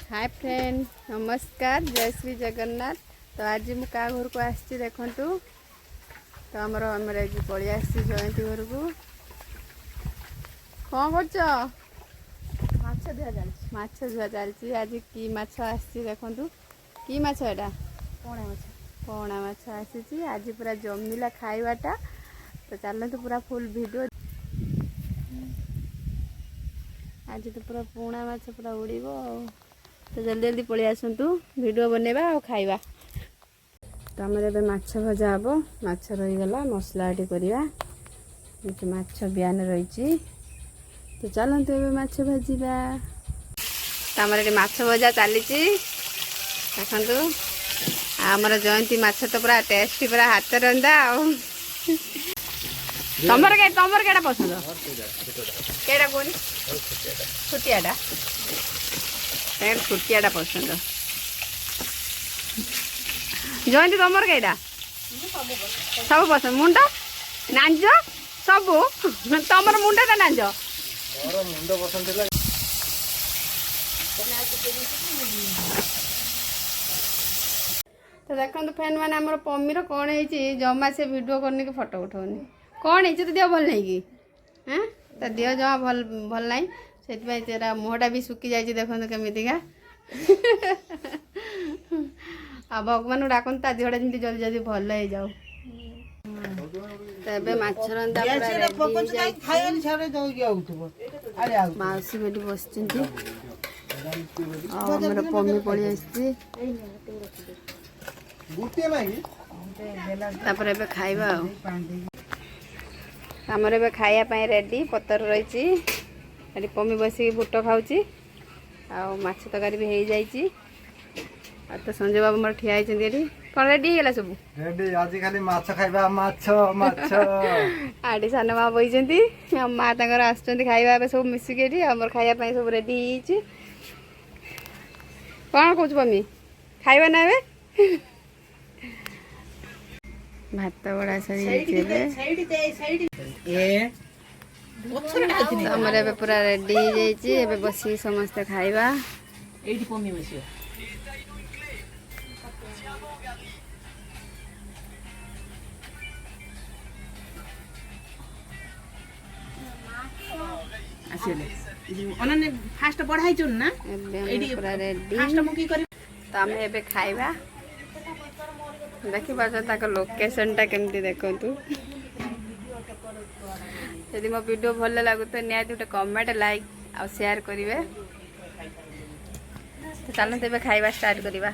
Hi friend नमस्कार जय श्री जगन्नाथ। तो आज मु क्या घर को आसी देखु तो आमर पलि आस जयंती घर को कौन कर माछ धुआ चलती। आज कि माछ आसी देखु कि माछ एटा पणा माछ आसी। आज पूरा जमिला खाइबाटा। तो चलते पूरा फुल वीडियो। आज तो पूरा पुणा माछ पूरा उड़ीबो। तो जल्दी जल्दी पलि आसतु वीडियो बनेबा और खाइबा। तो आमर ए माछ भजा हम माछ रहीगला मसला ये करवा माछ बियान रही। तो चलते ए माछ भाजा। तो आमर ये माछ भजा चली देखु। आमर जयंती माछ तो पूरा टेस्टी पूरा हाथ रंधा। तमर केटा पसंद केटा कौन छुटियाटा छुटियाटा पसंद। जयंती तमर केटा सब पसंद मुंड नांज सब तमर मुंड ना नांज तो देखो फैन मैंने आम पमीर कौन है जमा से वीडियो करने की फोटो उठाऊनी कौन है तो देह भल नहीं कि हाँ तो देह जमा भल भल नहीं से तेरा मुहटा भी सुखी जाए देखो केमिका। आ भगवान डाकन ता देहटा जमी जल्दी जल्दी भल हो जाओ। तो माछ रंधा मौसी बेटी बस पमी पड़ी आसपर खाइबा। आमर ए खायापी रेडी पतर रही पमी बस बुट खाऊँ माछ तरकारी भी हो जाए। तो संजय बाबू मोर ठिया होती कौन रेडी है सब रेडी आज खाली माछ खाइबा माछ माछ आड़ी सान माँ बही माँ तर आस खाइबा सब मिसिकी आमर खायापी सब रेडी हो कौन कौच पमी खाइबा ना भात बड़ा सारी आमर ए पूरा रेडी हो जाए। बस समस्ते खाइबा फास्ट बढ़ाई ना पूरा रेडी। तो आम ए खाइबा देखी पार्थ लोकेशन टा केमती देखु। यदि मो वीडियो भल लगु तो निहाती गोटे कमेंट लाइक और शेयर करेंगे। तो चलते खाइबा स्टार्ट करवा।